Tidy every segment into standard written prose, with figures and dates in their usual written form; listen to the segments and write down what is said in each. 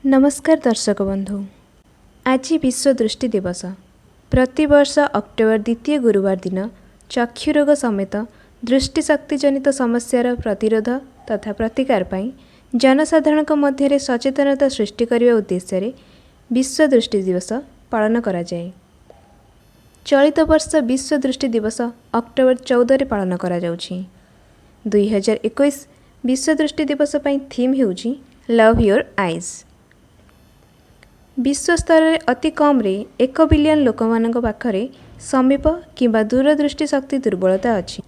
नमस्कार दर्शक बंधु। आज विश्व दृष्टि दिवस। प्रतिवर्ष अक्टोबर द्वितीय गुरुवार दिन चक्षुरोग समेत दृष्टिशक्ति जनित समस्यार प्रतिरोध तथा प्रतिकार पाई जनसाधारण मध्य सचेतनता सृष्टि करने उद्देश्य विश्व दृष्टि दिवस पालन करा जाए। चलित वर्ष विश्व दृष्टि दिवस अक्टोबर 14 पालन करा जाउछि। 2021 विश्व दृष्टि दिवस पई थीम हेउछि लव योर आईज। विश्व स्तर में अति कम 1 बिलियन लोक पाखरे समीप किंबा दूरदृष्टि शक्ति दुर्बलता अच्छी।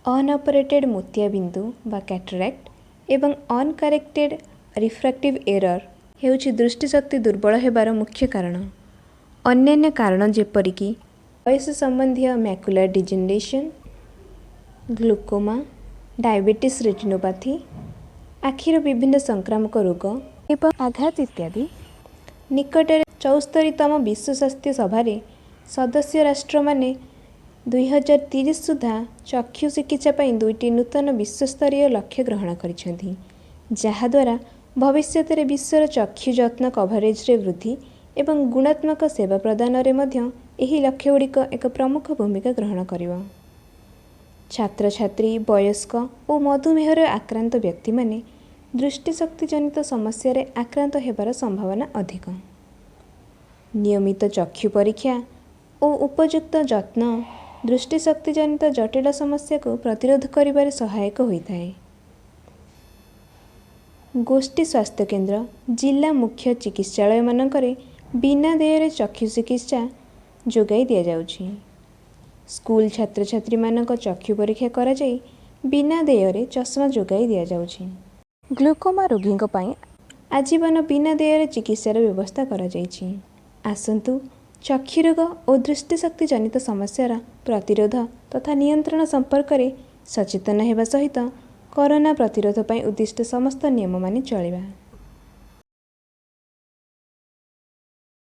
अनऑपरेटेड मोतियाबिंदु बा कैटरैक्ट एवं अनकरेक्टेड रिफ्रैक्टिव एरर हेउछि दृष्टिशक्ति दुर्बल हेबार मुख्य कारण। अन्यान्य कारण जेपरिक वयस संबंधी macular degeneration, glaucoma, diabetes retinopathy, आखिर विभिन्न संक्रामक रोग एवं आघात इत्यादि। निकटरे 74तम विश्व स्वास्थ्य सभार सदस्य राष्ट्र माने 2030 सुधा चक्षु चिकित्सा पर 2टी नूतन विश्वस्तरीय लक्ष्य ग्रहण करिसेंथि, जहाद्वारा भविष्य में विश्वर चक्षु जत्न कभरेज रे वृद्धि एवं गुणात्मक सेवा प्रदान रे मध्य एही लक्ष्यगुड़िक एक प्रमुख भूमिका ग्रहण करिବ। छात्र छात्री, वयस्क और मधुमेह आक्रांत व्यक्ति माने दृष्टिशक्ति जनित समस्या आक्रांत हेबार संभावना अधिक। नियमित चक्षु परीक्षा और उपयुक्त जत्न दृष्टिशक्ति जनित जटिल समस्या को प्रतिरोध करिबारे सहायक होता है। गोष्ठी स्वास्थ्य केन्द्र, जिला मुख्य चिकित्सालय मानकरे बिना देय चक्षु चिकित्सा जोगाई दि जाउछि। स्कूल छात्र छात्री मानक चक्षु परीक्षा करा जाई बिना देय चश्मा जोगाई दि जाउछि। ग्लूकोमा रोगी आजीवन बिना देय चिकित्सार व्यवस्था करा जाइछि। आसंतु चक्षुरोग और दृष्टिशक्ति जनित समस्यार प्रतिरोध तथा नियंत्रण संपर्क में सचेतन हेबा सहित कोरोना प्रतिरोध पर उद्दिष्ट समस्त नियम मानि चलिबा।